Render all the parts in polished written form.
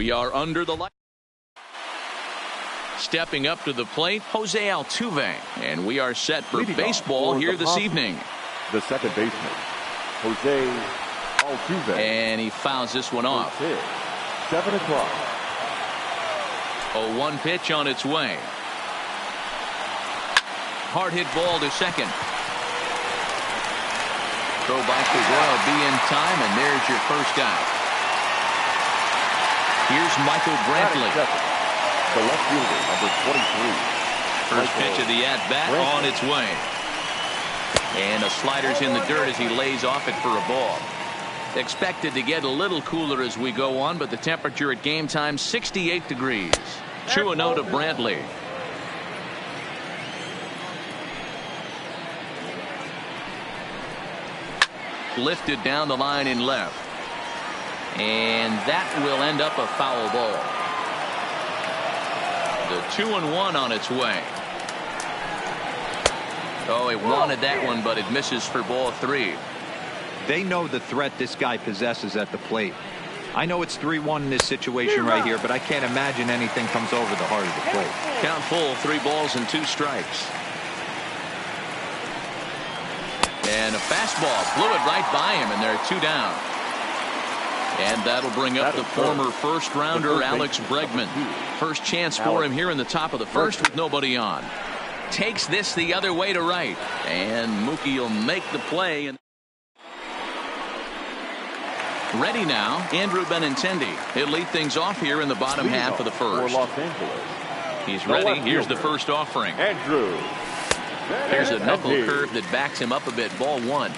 We are under the light. Stepping up to the plate, Jose Altuve. And we are set for baseball here this evening. The second baseman, Jose Altuve. And he fouls this one off. 7 o'clock. 0-1 pitch on its way. Hard hit ball to second. Throw by Figueroa will be in time, and there's your first out. Here's Michael Brantley. The left fielder, number 23. First pitch of the at-bat on its way. And a slider's in the dirt as he lays off it for a ball. Expected to get a little cooler as we go on, but the temperature at game time 68 degrees. 2-0 to Brantley. Lifted down the line in left. And that will end up a foul ball. The 2-1 on its way. Oh, it wanted that one, but it misses for ball 3. They know the threat this guy possesses at the plate. I know it's 3-1 in this situation right here, but I can't imagine anything comes over the heart of the plate. Count full, 3 balls and 2 strikes. And a fastball blew it right by him, and there are 2 down. And that'll bring up the former first-rounder Alex Bregman. First chance for him here in the top of the first with nobody on. Takes this the other way to right. And Mookie will make the play. Ready now, Andrew Benintendi. He'll lead things off here in the bottom half of the first. He's ready. Here's the first offering. Andrew. Here's a knuckle curve that backs him up a bit. Ball 1.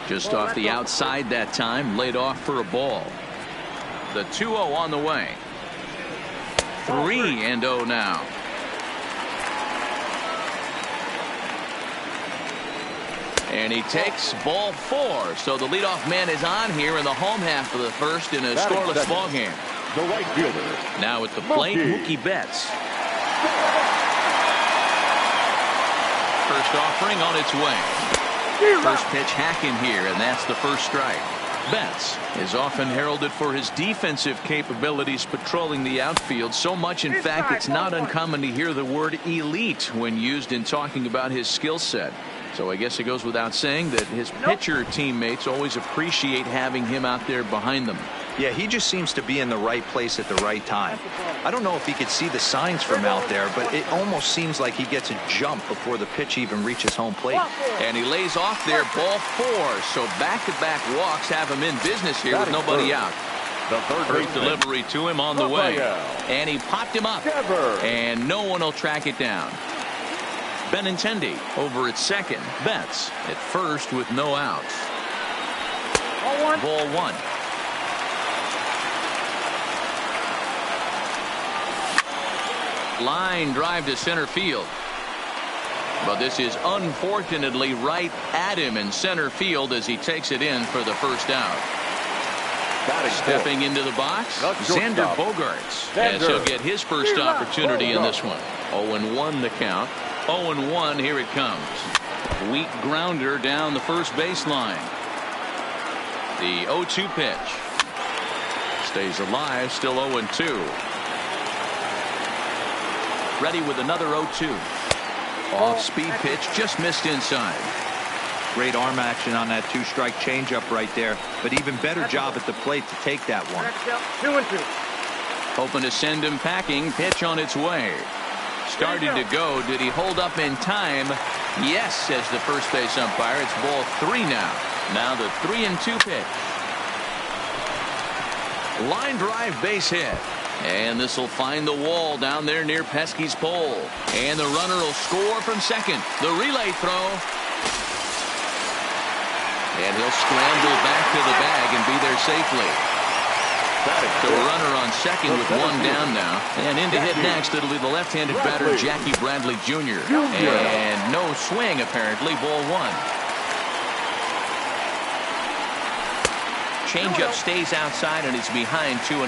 Just off the outside that time. Laid off for a ball. The 2-0 on the way. 3-0 now. And he takes ball 4. So the leadoff man is on here in the home half of the first in a scoreless ball game. The right fielder. Now at the plate, Mookie Betts. First offering on its way. First pitch hack in here, and that's the first strike. Betts is often heralded for his defensive capabilities patrolling the outfield. So much, in fact, it's not uncommon to hear the word elite when used in talking about his skill set. So I guess it goes without saying that his pitcher teammates always appreciate having him out there behind them. Yeah, he just seems to be in the right place at the right time. I don't know if he could see the signs from out there, but it almost seems like he gets a jump before the pitch even reaches home plate. And he lays off there, ball 4. So back-to-back walks have him in business here with nobody out. The First delivery to him on the way. And he popped him up. And no one will track it down. Benintendi over at second. Betts at first with no outs. Ball 1. Line drive to center field. But this is unfortunately right at him in center field as he takes it in for the first out. Stepping into the box, Xander Bogaerts, as he'll get his first opportunity in this one. 0-1 the count. 0-1, here it comes. Weak grounder down the first baseline. The 0-2 pitch. Stays alive, still 0-2. Ready with another 0-2. Off-speed pitch, just missed inside. Great arm action on that 2-strike changeup right there, but even better job at the plate to take that one. 2-2. Hoping to send him packing. Pitch on its way. Started to go. Did he hold up in time? Yes, says the first base umpire. It's ball 3 now. Now the 3-2 pitch. Line drive, base hit. And this will find the wall down there near Pesky's pole. And the runner will score from second. The relay throw. And he'll scramble back to the bag and be there safely. So a runner on second with 1 down now. And in to hit next, it'll be the left-handed batter, Jackie Bradley Jr. And no swing, apparently. Ball 1. Changeup stays outside, and it's behind 2-0.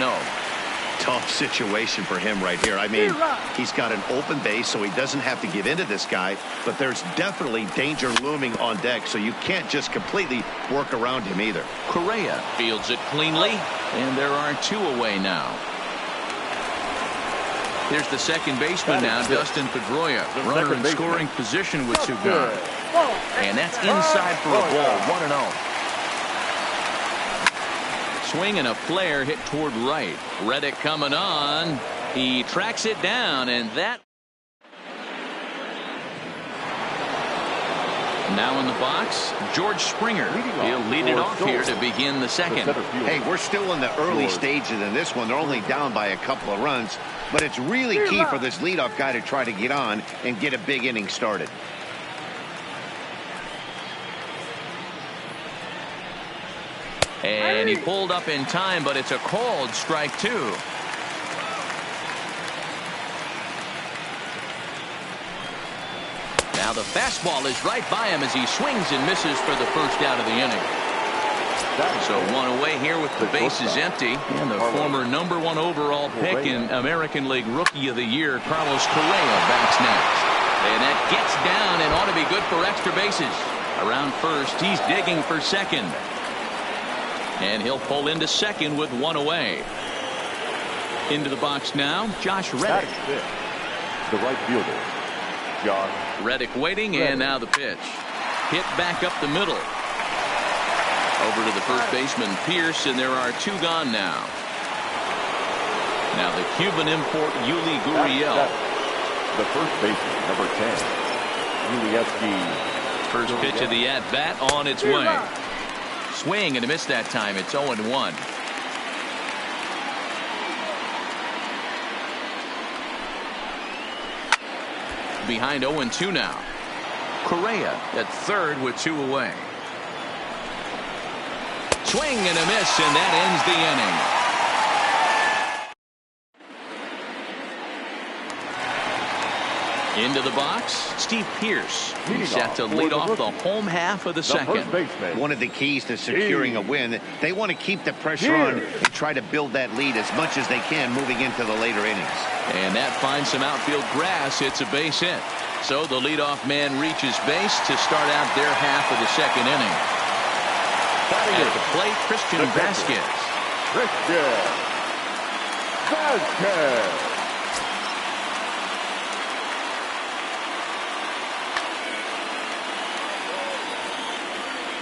Tough situation for him right here. I mean, he's got an open base, so he doesn't have to give into this guy, but there's definitely danger looming on deck, so you can't just completely work around him either. Correa fields it cleanly, and there are 2 away now. Here's the second baseman now, Dustin Pedroia. Runner in scoring position with 2 gone. And that's inside for a ball, 1-0. Swing and a flare hit toward right. Reddick coming on. He tracks it down, and that. Now in the box, George Springer. He'll lead it off here to begin the second. Hey, we're still in the early stages in this one. They're only down by a couple of runs, but it's really key for this leadoff guy to try to get on and get a big inning started. And he pulled up in time, but it's a called strike 2. Now the fastball is right by him as he swings and misses for the first out of the inning. So 1 away here with the bases empty. And the former #1 overall pick in American League Rookie of the Year, Carlos Correa, bats next. And that gets down and ought to be good for extra bases. Around first, he's digging for second. And he'll pull into second with 1 away. Into the box now, Josh Reddick. The right fielder, Josh Reddick waiting, and now the pitch. Hit back up the middle. Over to the first baseman, Pierce, and there are 2 gone now. Now the Cuban import, Yuli Gurriel. The first baseman, number 10, Yuli. First pitch of the at-bat on its way. Swing and a miss that time. It's 0-1. Behind 0-2 now. Correa at third with 2 away. Swing and a miss, and that ends the inning. Into the box, Steve Pierce. He's set to lead off the home half of the second. One of the keys to securing a win, they want to keep the pressure on and try to build that lead as much as they can moving into the later innings. And that finds some outfield grass. It's a base hit. So the leadoff man reaches base to start out their half of the second inning. At the plate, Christian Vasquez.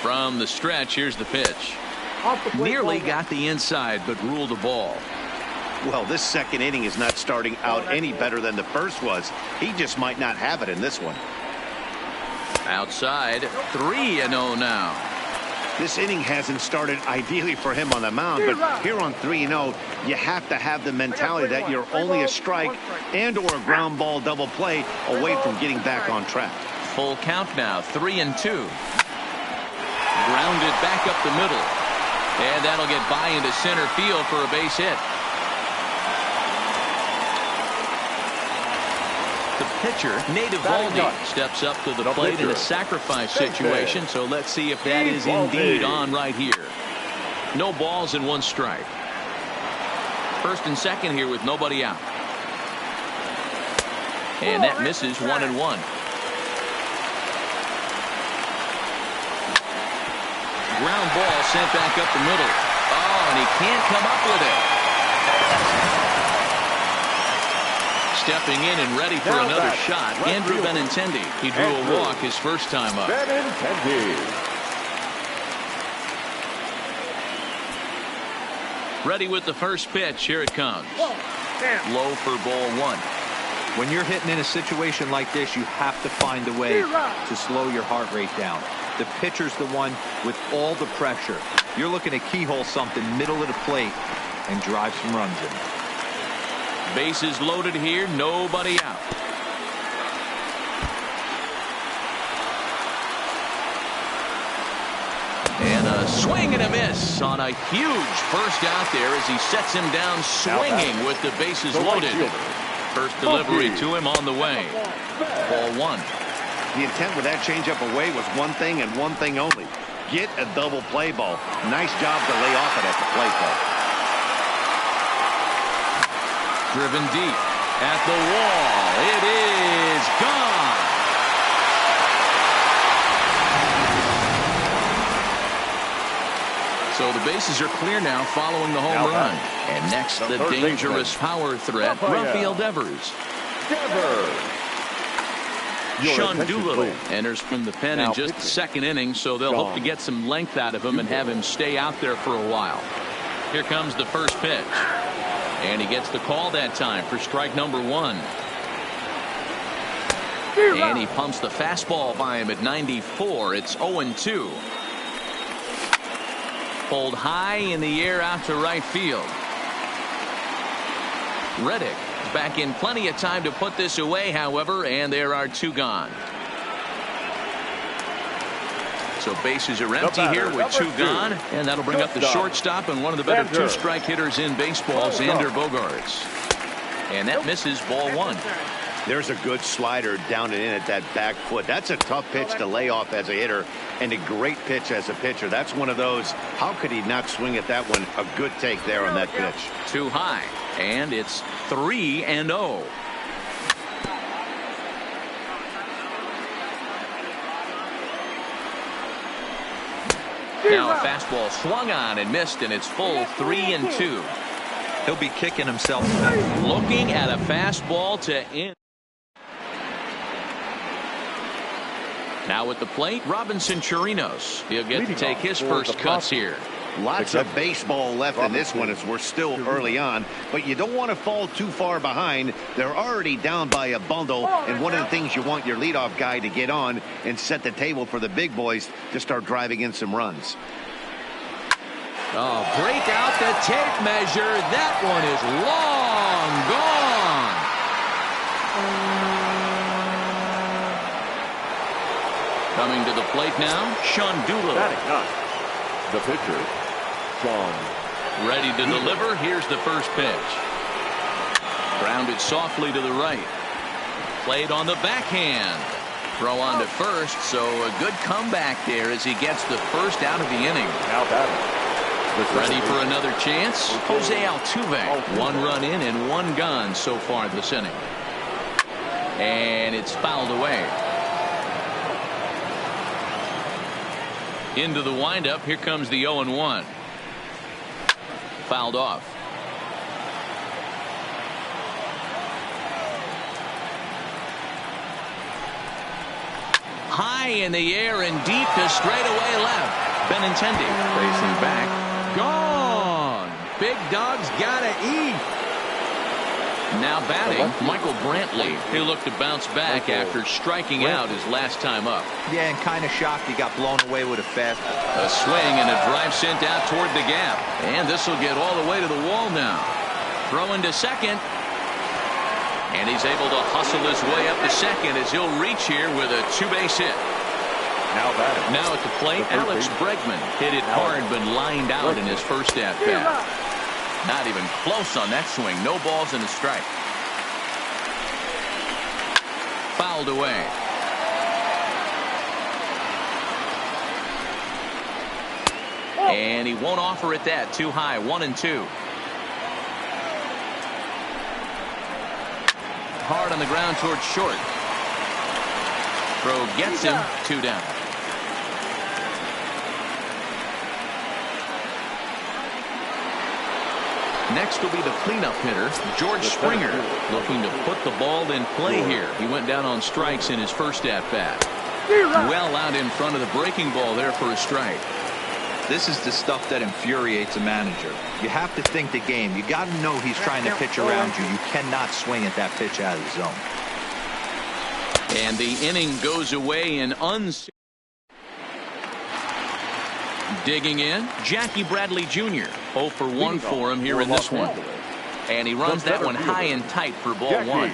From the stretch, here's the pitch. Nearly got the inside, but ruled the ball. Well, this second inning is not starting out any better than the first was. He just might not have it in this one. Outside, 3-0 now. This inning hasn't started ideally for him on the mound, but here on 3-0, you have to have the mentality that you're only a strike and or a ground ball double play away from getting back on track. Full count now, 3-2. Grounded back up the middle. And that'll get by into center field for a base hit. The pitcher, Nate Eovaldi, steps up to the plate in a sacrifice situation, so let's see if that is indeed on right here. No balls and 1 strike. First and second here with nobody out. And that misses 1-1. Ground ball sent back up the middle. Oh, and he can't come up with it. Stepping in and ready for another shot, Andrew Benintendi. He drew a walk his first time up. Ready with the first pitch. Here it comes. Low for ball 1. When you're hitting in a situation like this, you have to find a way to slow your heart rate down. The pitcher's the one with all the pressure. You're looking to keyhole something middle of the plate and drive some runs in. Bases loaded here, nobody out. And a swing and a miss on a huge first out there as he sets him down swinging with the bases loaded. First delivery to him on the way. Ball 1. The intent with that changeup away was one thing and one thing only. Get a double play ball. Nice job to lay off it at the plate, though. Driven deep at the wall. It is gone. So the bases are clear now following the home run. And next, the dangerous power threat, Rafael Devers. Sean Doolittle enters from the pen in just the second inning, so they'll hope to get some length out of him and have him stay out there for a while. Here comes the first pitch. And he gets the call that time for strike number one. And he pumps the fastball by him at 94. It's 0-2. Pulled high in the air out to right field. Reddick back in plenty of time to put this away, however, and there are two gone. So bases are empty here with two gone, and that'll bring up the shortstop and one of the better two-strike hitters in baseball, Xander Bogaerts. And that misses, ball one. There's a good slider down and in at that back foot. That's a tough pitch to lay off as a hitter, and a great pitch as a pitcher. That's one of those, how could he not swing at that one? A good take there on that pitch. Too high, and it's 3-0. Now a fastball swung on and missed, and it's full 3-2. He'll be kicking himself. Looking at a fastball to end. Now at the plate, Robinson Chirinos. He'll get to take his first cuts here. Lots of baseball left in this one as we're still early on, but you don't want to fall too far behind. They're already down by a bundle, and one of the things you want your leadoff guy to get on and set the table for the big boys to start driving in some runs. Oh, break out the tape measure. That one is long gone. Coming to the plate now, Sean Doolittle. The pitcher, Sean. Ready to deliver. Here's the first pitch. Grounded softly to the right. Played on the backhand. Throw on to first, so a good comeback there as he gets the first out of the inning. Now batting. Ready for another chance? Jose Altuve. One run in and one gone so far this inning. And it's fouled away. Into the windup. Here comes the 0-1. Fouled off. High in the air and deep to straightaway left. Benintendi facing back. Gone. Big dog's gotta eat. Now batting, Michael Brantley. He looked to bounce back after striking out his last time up. Yeah, and kind of shocked he got blown away with a fastball. A swing and a drive sent out toward the gap. And this will get all the way to the wall now. Throwing to second. And he's able to hustle his way up to second as he'll reach here with a two-base hit. Now at the plate, Alex Bregman hit it hard but lined out in his first at-bat. Not even close on that swing. No balls and a strike. Fouled away. And he won't offer it that. Too high. 1-2. Hard on the ground towards short. Throw gets him. 2 down. Next will be the cleanup hitter, George Springer, looking to put the ball in play here. He went down on strikes in his first at-bat. Well out in front of the breaking ball there for a strike. This is the stuff that infuriates a manager. You have to think the game. You got to know he's trying to pitch around you. You cannot swing at that pitch out of the zone. And the inning goes away in digging in, Jackie Bradley Jr. 0 for 1 for him here in this one. And he runs that one high and tight for ball one.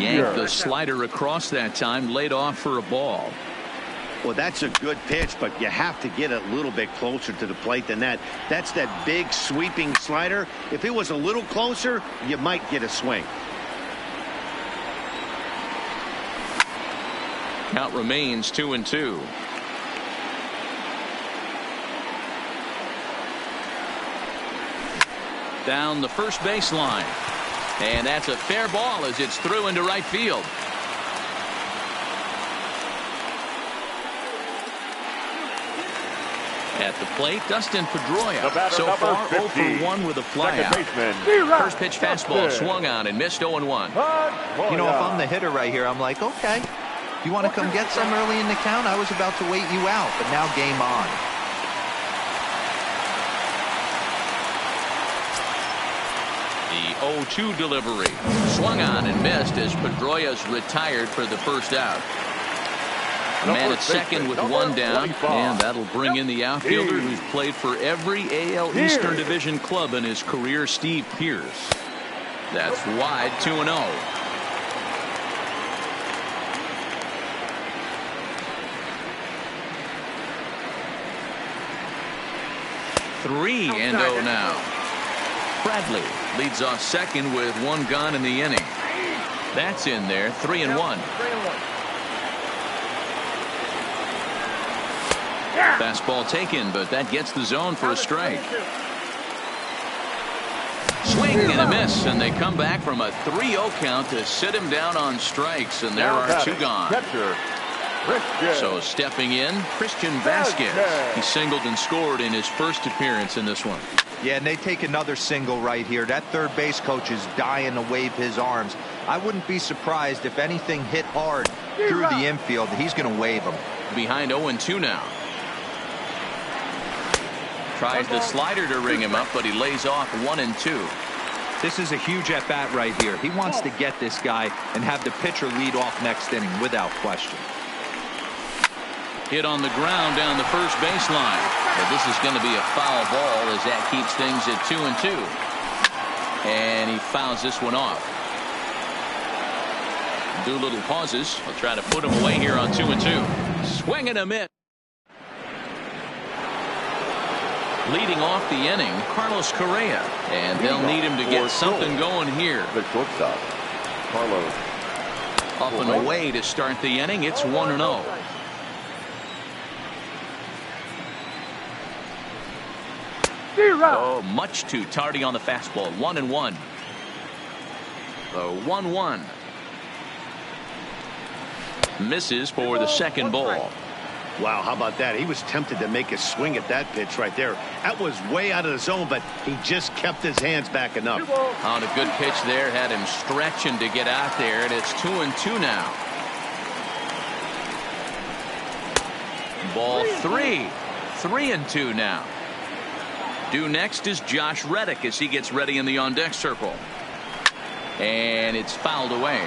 Yanked the slider across that time, laid off for a ball. Well, that's a good pitch, but you have to get a little bit closer to the plate than that. That's that big sweeping slider. If it was a little closer, you might get a swing. Count remains 2-2. Down the first baseline. And that's a fair ball as it's through into right field. At the plate, Dustin Pedroia. So far, 0 for 1 with a flyout. First pitch fastball swung on and missed 0-1. You know, if I'm the hitter right here, I'm like, okay, you want to come get some early in the count? I was about to wait you out, but now game on. The 0-2 delivery. Swung on and missed as Pedroia's retired for the first out. A man at second with one down, and that'll bring in the outfielder who's played for every AL Eastern Division club in his career, Steve Pearce. That's wide, 2-0. Three and 0 now. Bradley leads off second with one gone in the inning. That's in there, 3-1. Fastball taken, but that gets the zone for a strike. Swing and a miss, and they come back from a 3-0 count to sit him down on strikes, and there are two gone. So stepping in, Christian Vasquez. He singled and scored in his first appearance in this one. Yeah, and they take another single right here. That third base coach is dying to wave his arms. I wouldn't be surprised if anything hit hard through the infield. He's going to wave them. Behind 0-2 now. Tries the slider to ring him up, but he lays off 1-2. This is a huge at-bat right here. He wants to get this guy and have the pitcher lead off next inning without question. Hit on the ground down the first baseline. But this is going to be a foul ball as that keeps things at 2-2. And he fouls this one off. Doolittle pauses. He'll try to put him away here on 2-2. Swing and a miss. Leading off the inning, Carlos Correa. And they'll need him to get something going here. The shortstop, Carlos. Up and away to start the inning. It's 1-0. Oh, much too tardy on the fastball. 1-1. The 1-1. Misses for the second ball. Wow, how about that? He was tempted to make a swing at that pitch right there. That was way out of the zone, but he just kept his hands back enough. On a good pitch there, had him stretching to get out there, and it's 2-2 now. Ball 3. 3-2 now. Due next is Josh Reddick as he gets ready in the on-deck circle. And it's fouled away.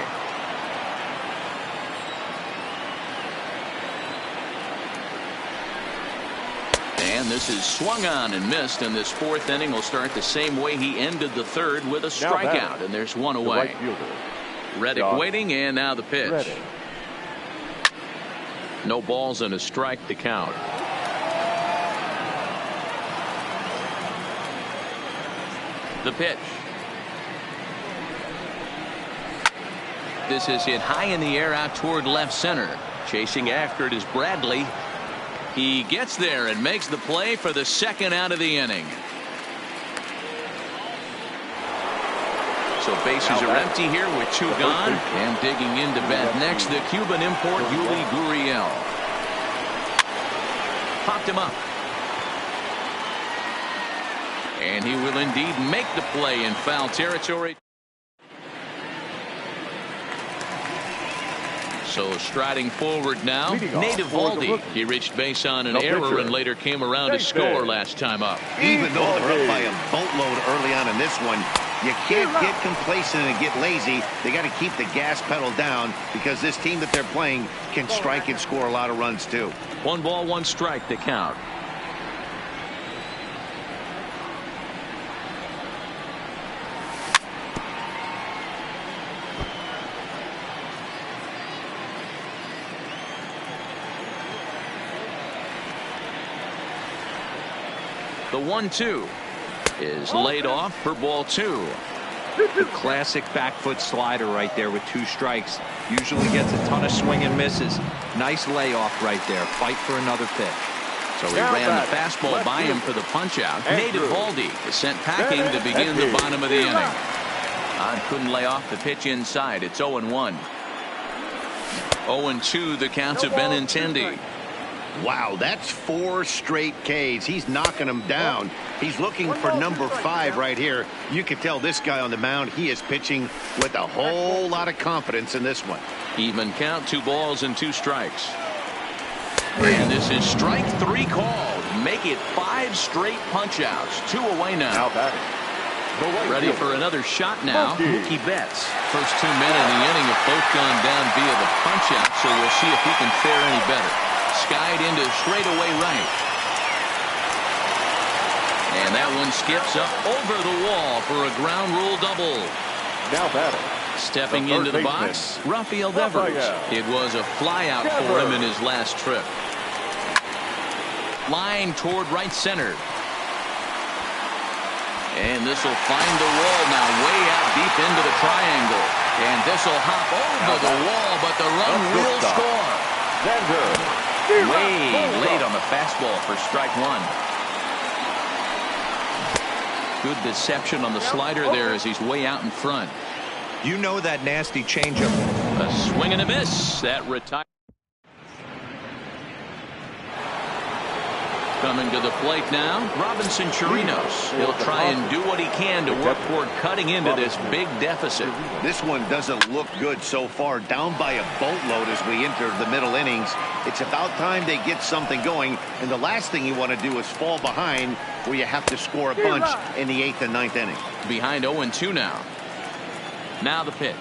And this is swung on and missed, and this fourth inning will start the same way he ended the third with a strikeout, and there's one away. Reddick waiting, and now the pitch. No balls and a strike to count. The pitch. This is hit high in the air out toward left center. Chasing after it is Bradley. He gets there and makes the play for the second out of the inning. So bases are empty here with two gone. And digging into bat next, the Cuban import Yuli Gurriel. Popped him up. And he will indeed make the play in foul territory. So striding forward now, Nate Eovaldi. He reached base on an error and later came around to score last time up. Even though they're up by a boatload early on in this one, you can't get complacent and get lazy. They got to keep the gas pedal down because this team that they're playing can strike and score a lot of runs too. 1 ball, 1 strike to count. The 1-2 is laid off for ball 2. The classic back foot slider right there with 2 strikes. Usually gets a ton of swing and misses. Nice layoff right there. Fight for another pitch. So he ran the fastball by him for the punch-out. Nate Eovaldi is sent packing to begin the bottom of the inning. Couldn't lay off the pitch inside. It's 0-1. 0-2 the count to Benintendi. Wow, that's 4 straight Ks. He's knocking them down. He's looking for number 5 right here. You can tell this guy on the mound, he is pitching with a whole lot of confidence in this one. Even count, 2 balls and 2 strikes. And this is strike 3 called. Make it 5 straight punch-outs. 2 away now. Ready for another shot now. Mookie Betts. First 2 men in the inning have both gone down via the punch-out, so we'll see if he can fare any better. Skied into straightaway right. And that one skips up over the wall for a ground rule double. Now batting. Stepping into the box, Rafael Devers. It was a flyout for him in his last trip. Line toward right center. And this will find the wall now, way out deep into the triangle. And this will hop over the wall, but the run will score. Way late on the fastball for strike 1. Good deception on the slider there as he's way out in front. You know that nasty changeup. A swing and a miss. That retired. Coming to the plate now, Robinson Chirinos. He'll try and do what he can to work toward cutting into this big deficit. This one doesn't look good so far. Down by a boatload as we enter the middle innings. It's about time they get something going. And the last thing you want to do is fall behind where you have to score a bunch in the 8th and 9th inning. Behind 0-2 now. Now the pitch.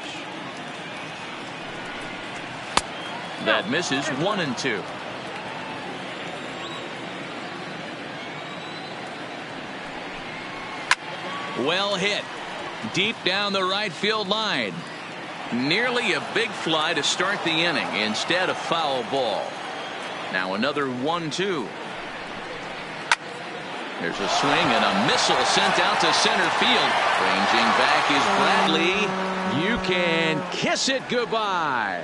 That misses. 1-2. Well hit. Deep down the right field line. Nearly a big fly to start the inning. Instead, a foul ball. Now another 1-2. There's a swing and a missile sent out to center field. Ranging back is Bradley. You can kiss it goodbye.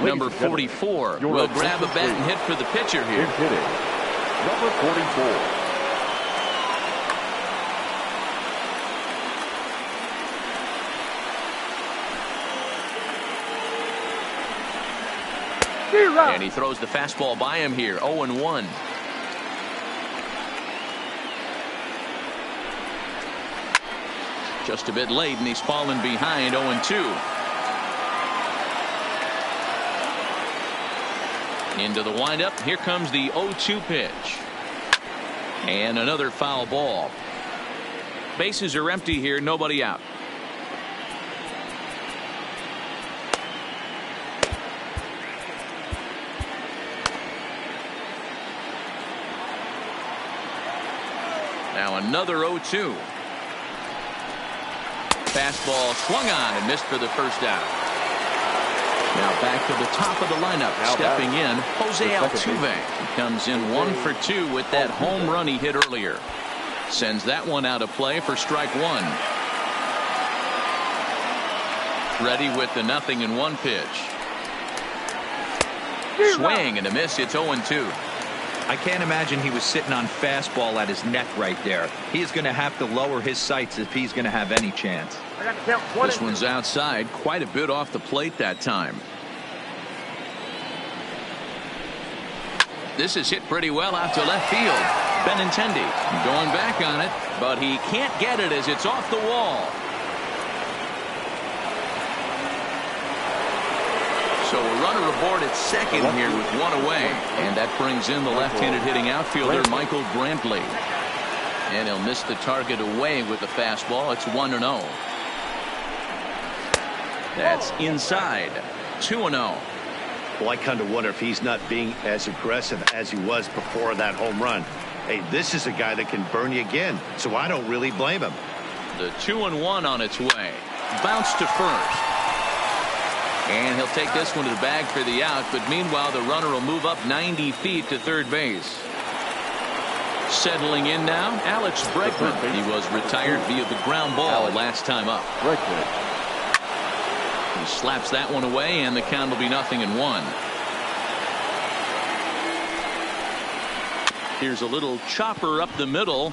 Number 44 will grab a bat and hit for the pitcher here. Number 44. And he throws the fastball by him here. 0-1. Just a bit late, and he's fallen behind. 0-2. Into the windup. Here comes the 0-2 pitch. And another foul ball. Bases are empty here. Nobody out. Now another 0-2. Fastball swung on and missed for the first out. Now back to the top of the lineup. Stepping in, Jose Altuve. He comes in 1 for 2 with that home run he hit earlier. Sends that one out of play for strike 1. Ready with the 0-1 pitch. Swing and a miss. It's 0-2. I can't imagine he was sitting on fastball at his neck right there. He's going to have to lower his sights if he's going to have any chance. This one's outside, quite a bit off the plate that time. This is hit pretty well out to left field. Benintendi going back on it, but he can't get it as it's off the wall. So a runner aboard at second here with 1 away. And that brings in the left-handed hitting outfielder Michael Brantley. And he'll miss the target away with the fastball. It's 1-0. That's inside. 2-0. Well, I kind of wonder if he's not being as aggressive as he was before that home run. Hey, this is a guy that can burn you again, so I don't really blame him. The 2-1 on its way. Bounce to first. And he'll take this one to the bag for the out, but meanwhile the runner will move up 90 feet to third base. Settling in now, Alex Bregman. He was retired via the ground ball last time up. He slaps that one away, and the count will be 0-1. Here's a little chopper up the middle.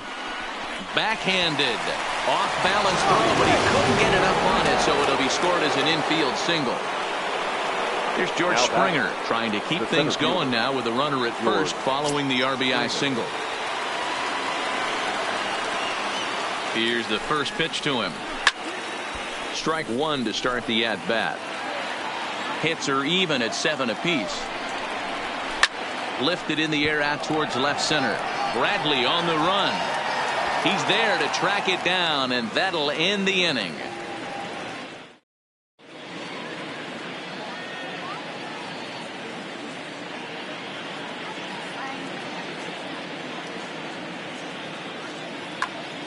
Backhanded. Off balance throw, but he couldn't get it up on it, so it'll be scored as an infield single. Here's George Springer trying to keep things going now with a runner at first following the RBI single. Here's the first pitch to him. Strike one to start the at bat. Hits are even at 7 apiece. Lifted in the air out towards left center. Bradley on the run. He's there to track it down, and that'll end the inning.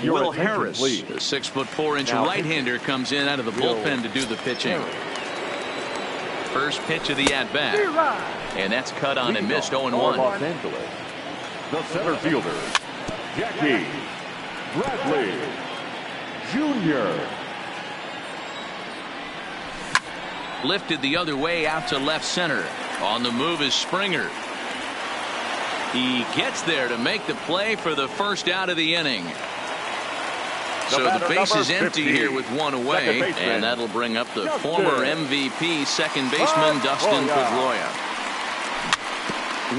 Will Harris, the 6'4" right-hander, comes in out of the bullpen to do the pitching. First pitch of the at-bat. And that's cut on and missed 0-1. Los Angeles, the center fielder, Jackie Bradley Jr. Lifted the other way out to left center. On the move is Springer. He gets there to make the play for the first out of the inning. So the base is empty here with one away, and that'll bring up the former MVP second baseman Dustin Pedroia.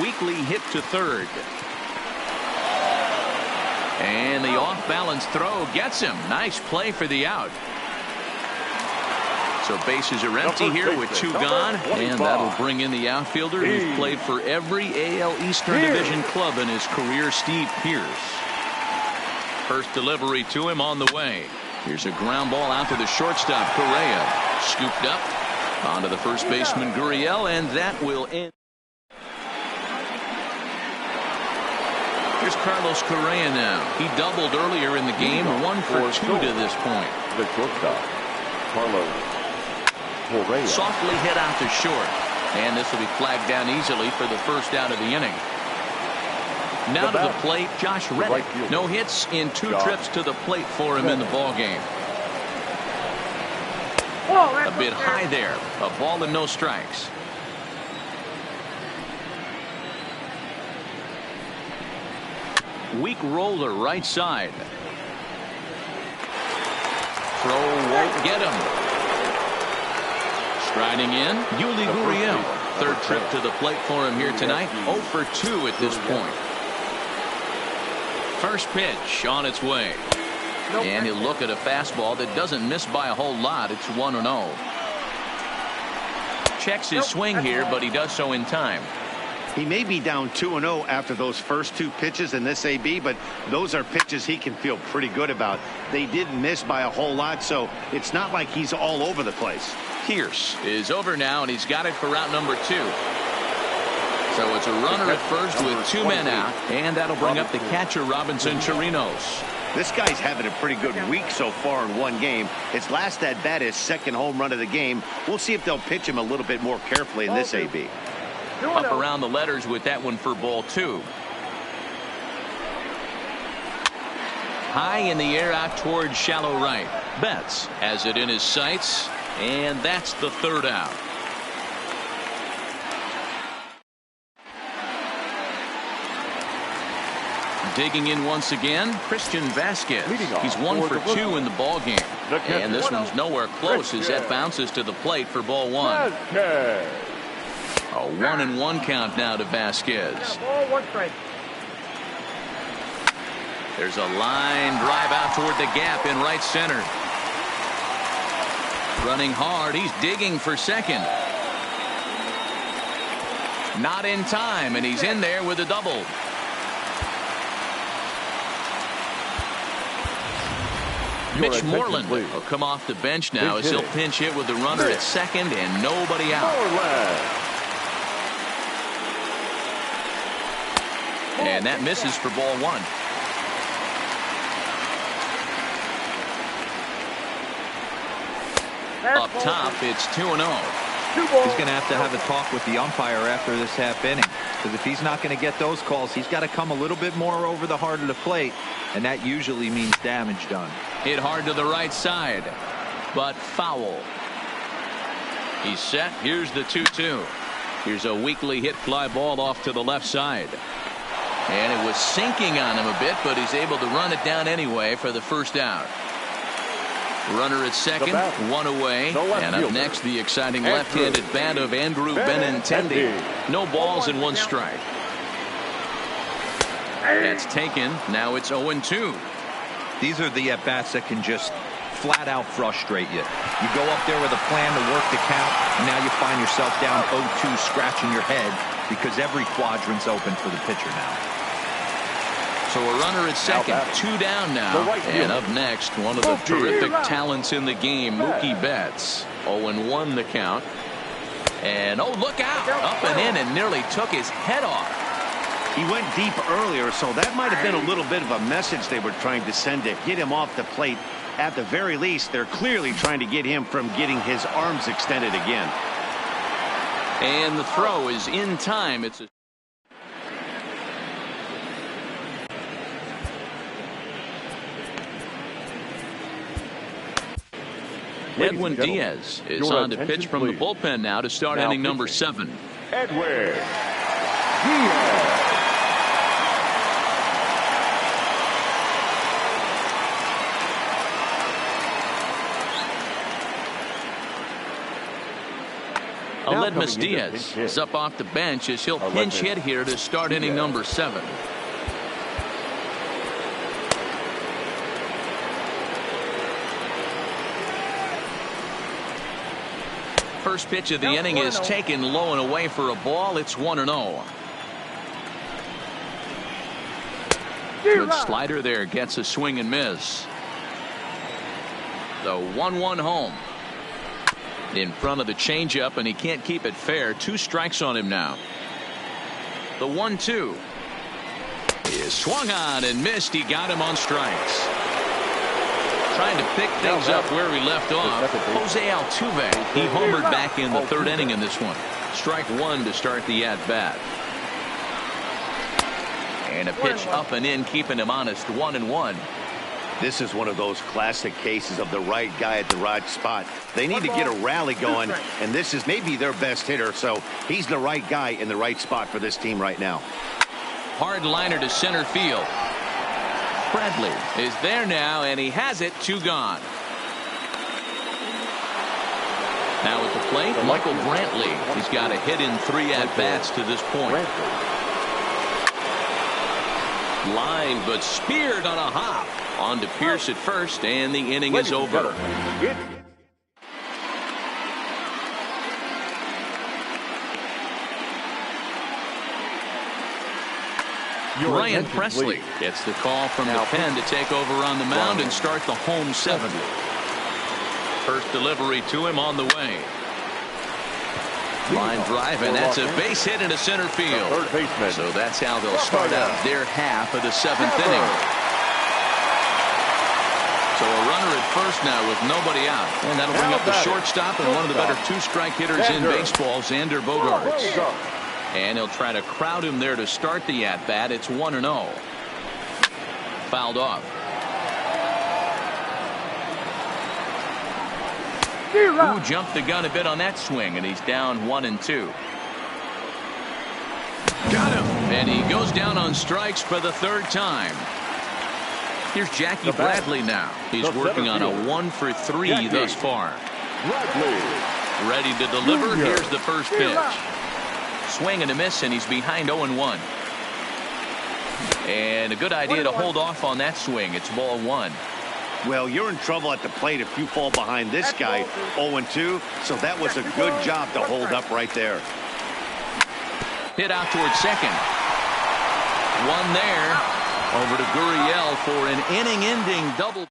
Weekly hit to third. And the off-balance throw gets him. Nice play for the out. So bases are empty here with 2 gone, and that'll bring in the outfielder who's played for every AL Eastern Division club in his career, Steve Pearce. First delivery to him on the way. Here's a ground ball out to the shortstop, Correa. Scooped up onto the first baseman, Gurriel, and that will end. Here's Carlos Correa now. He doubled earlier in the game, 1 for 2 to this point. The shortstop, Carlos Correa. Softly hit out to short, and this will be flagged down easily for the first out of the inning. Now to the plate, Josh Reddick. No hits in 2 trips to the plate for him in the ballgame. A bit high there. A ball and no strikes. Weak roller right side. Throw won't get him. Striding in, Yuli Gurriel. Third trip to the plate for him here tonight. 0 for 2 at this point. First pitch on its way. And he'll look at a fastball that doesn't miss by a whole lot. It's 1-0. Checks his swing here, but he does so in time. He may be down 2-0 after those first 2 pitches in this AB, but those are pitches he can feel pretty good about. They didn't miss by a whole lot, so it's not like he's all over the place. Pierce is over now, and he's got it for route number 2. So it's a runner at first with 2 men out, and that'll bring up the catcher, Robinson Chirinos. This guy's having a pretty good week so far in 1 game. His last at bat is 2nd home run of the game. We'll see if they'll pitch him a little bit more carefully in this AB. Up around the letters with that one for ball 2. High in the air out towards shallow right. Betts has it in his sights, and that's the 3rd out. Digging in once again, Christian Vasquez. He's 1 for 2 in the ball game. And this one's nowhere close as that bounces to the plate for ball 1. A 1-1 count now to Vasquez. There's a line drive out toward the gap in right center. Running hard. He's digging for second. Not in time, and he's in there with a double. Mitch Moreland will come off the bench now as he'll pinch hit with the runner at second and nobody out. And that misses for ball 1. Up top, it's 2-0. He's going to have a talk with the umpire after this half inning. because if he's not going to get those calls, he's got to come a little bit more over the heart of the plate, and that usually means damage done. Hit hard to the right side, but foul. He's set. Here's the 2-2. Here's a weakly hit fly ball off to the left side. And it was sinking on him a bit, but he's able to run it down anyway for the first out. Runner at second, one away. And up next, the exciting left-handed bat of Andrew Benintendi. No balls and one strike. That's taken. Now it's 0-2. These are the at-bats that can just flat out frustrate you. You go up there with a plan to work the count, and now you find yourself down 0-2, scratching your head because every quadrant's open for the pitcher now. So a runner at second, 2 down now. And up next, one of the terrific talents in the game, Mookie Betts. 0-1 the count. And oh, look out! Up and in and nearly took his head off. He went deep earlier, so that might have been a little bit of a message they were trying to send to get him off the plate. At the very least, they're clearly trying to get him from getting his arms extended again. And the throw is in time. It's a Edwin Diaz is on to pitch from the bullpen now to start inning number 7. Edwin Diaz. Aledmus Diaz is up off the bench as he'll pinch hit here to start inning number 7. First pitch of the inning is taken low and away for a ball. It's 1-0. Good slider there, gets a swing and miss. The 1-1 home. In front of the changeup, and he can't keep it fair. 2 strikes on him now. The 1-2 is swung on and missed. He got him on strikes. Trying to pick things up where he left off. Jose Altuve, he homered back in the 3rd inning in this one. Strike 1 to start the at-bat. And a pitch up and in, keeping him honest. 1-1. This is one of those classic cases of the right guy at the right spot. They need to get a rally going, and this is maybe their best hitter, so he's the right guy in the right spot for this team right now. Hard liner to center field. Bradley is there now, and he has it. 2 gone. Now at the plate, Michael Brantley. He's got a hit in 3 at-bats to this point. Line, but speared on a hop. On to Pierce at first, and the inning is over. Ryan Presley gets the call from the pen to take over on the mound and start the home 7th. First delivery to him on the way. Line drive, and that's a base hit into center field. So that's how they'll start out their half of the 7th inning. So a runner at first now with nobody out. And that'll bring up the shortstop and one of the better 2-strike hitters in baseball, Xander Bogaerts. And he'll try to crowd him there to start the at-bat. It's 1-0. Fouled off. Who jumped the gun a bit on that swing, and he's down 1-2. Got him. And he goes down on strikes for the 3rd time. Here's Jackie Bradley now. He's working on a 1-for-3 thus far. Ready to deliver. Here's the first pitch. Swing and a miss, and he's behind 0-1. And a good idea to hold off on that swing. It's ball 1. Well, you're in trouble at the plate if you fall behind this guy 0-2, so that was a good job to hold up right there. Hit out towards second. One there. Over to Gurriel for an inning-ending double.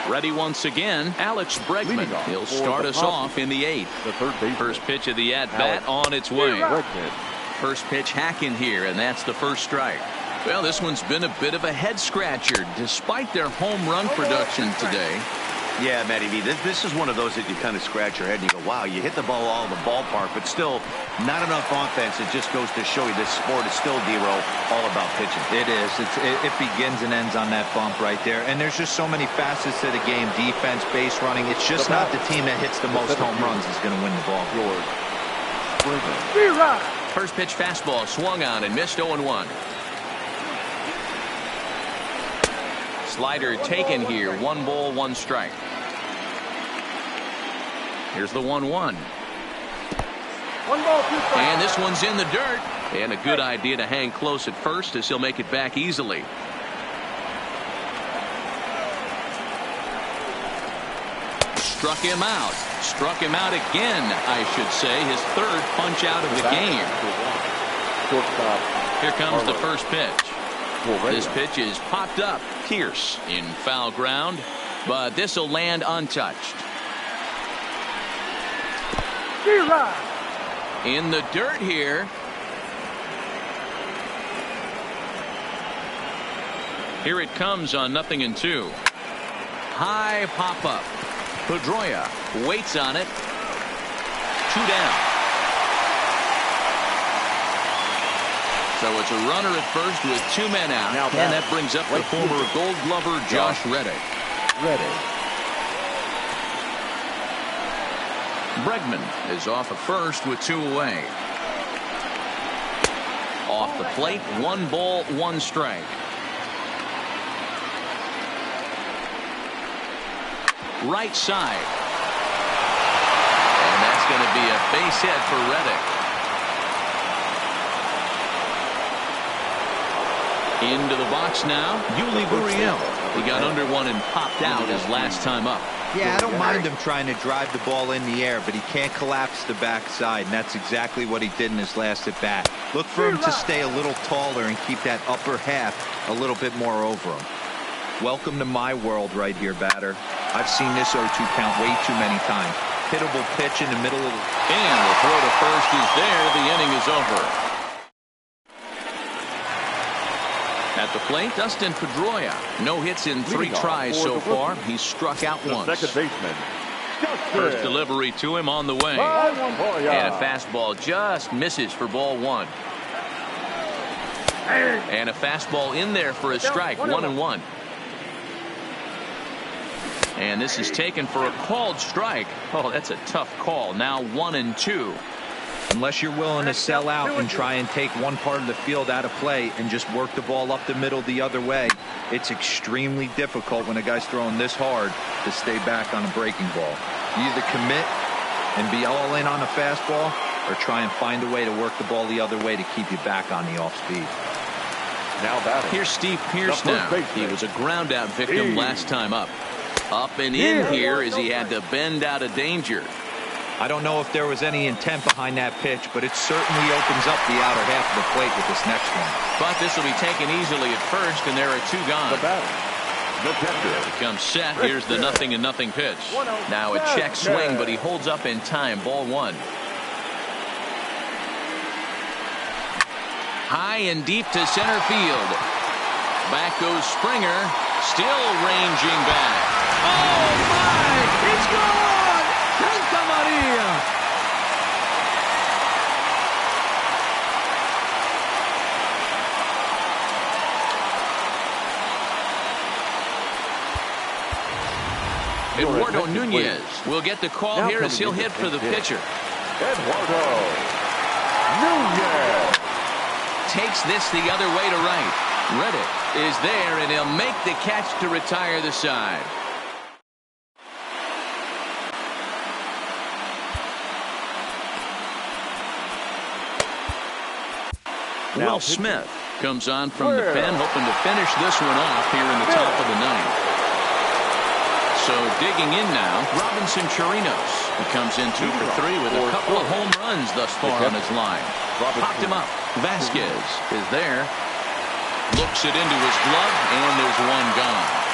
Ready once again, Alex Bregman. He'll start us off in the 8th. First pitch of the at-bat on its way. First pitch hacking here, and that's the first strike. Well, this one's been a bit of a head-scratcher. Despite their home run production today, Yeah, Matty V, this is one of those that you kind of scratch your head and you go, wow, you hit the ball all in the ballpark, but still not enough offense. It just goes to show you this sport is still, D-Row, all about pitching. It is. It begins and ends on that bump right there. And there's just so many facets to the game. Defense, base running. It's just not the team that hits the most home runs is going to win the ball. First pitch fastball swung on and missed 0-1. Slider taken here. 1 ball, 1 strike. Here's the 1-1. 1 ball, 2 strikes. And this one's in the dirt. And a good idea to hang close at first as he'll make it back easily. Struck him out. Struck him out again, I should say. His 3rd punch out of the game. Here comes the first pitch. This pitch is popped up. Pierce in foul ground, but this will land untouched. In the dirt here. Here it comes on 0-2. High pop up. Pedroia waits on it. 2 down. So it's a runner at first with 2 men out. And that brings up the former Gold Glover Josh Reddick. Bregman is off at first with 2 away. Off the plate, 1 ball, 1 strike. Right side. And that's going to be a base hit for Reddick. Into the box now, Yuli Gurriel. He got under one and popped out his last time up. Yeah, I don't mind him trying to drive the ball in the air, but he can't collapse the backside, and that's exactly what he did in his last at bat. Look for him to stay a little taller and keep that upper half a little bit more over him. Welcome to my world right here, batter. I've seen this 0-2 count way too many times. Hittable pitch in the middle of the... And the throw to first is there. The inning is over. At the plate, Dustin Pedroia. No hits in 3 tries so far. He's struck out once. Second baseman. First delivery to him on the way. And a fastball just misses for ball 1. And a fastball in there for a strike. 1-1. And this is taken for a called strike. Oh, that's a tough call. Now 1-2. Unless you're willing to sell out and try and take one part of the field out of play and just work the ball up the middle the other way, it's extremely difficult when a guy's throwing this hard to stay back on a breaking ball. You either commit and be all in on a fastball or try and find a way to work the ball the other way to keep you back on the off speed. Now batting. Here's Steve Pierce now. He was a ground out victim last time up. Up and in here as he had to bend out of danger. I don't know if there was any intent behind that pitch, but it certainly opens up the outer half of the plate with this next one. But this will be taken easily at first, and there are 2 gone. The batter. The catcher. Becomes set. Here's the 0-0 pitch. Now a check swing, but he holds up in time. Ball 1. High and deep to center field. Back goes Springer. Still ranging back. Oh, my! It's gone! Santa Maria! Eduardo Nunez will get the call here as he'll hit for the pitcher. Eduardo Nunez takes this the other way to right. Reddick is there, and he'll make the catch to retire the side. Will Smith comes on from the pen, hoping to finish this one off here in the top of the 9th. So digging in now, Robinson Chirinos. He comes in 2 for 3 with a couple of home runs thus far on his line. Popped him up. Vasquez is there. Looks it into his glove, and there's 1 gone.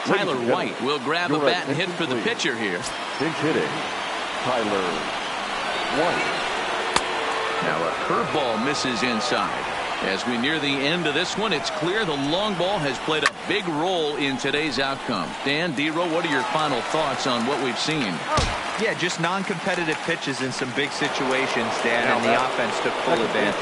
Tyler White will grab a bat and hit for the pitcher here. Pinch hitting. Tyler White. Now a curveball misses inside. As we near the end of this one, it's clear the long ball has played a big role in today's outcome. Dan, D-Row, what are your final thoughts on what we've seen? Yeah, just non-competitive pitches in some big situations, Dan, and the offense took full advantage.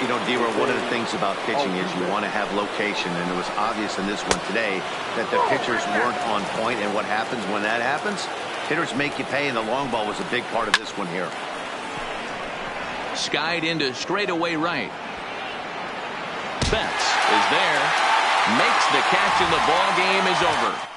You know, D-Row, one of the things about pitching is you want to have location, and it was obvious in this one today that the pitchers weren't on point, and what happens when that happens? Hitters make you pay, and the long ball was a big part of this one here. Skied into straightaway right. Betts is there, makes the catch, and the ball game is over.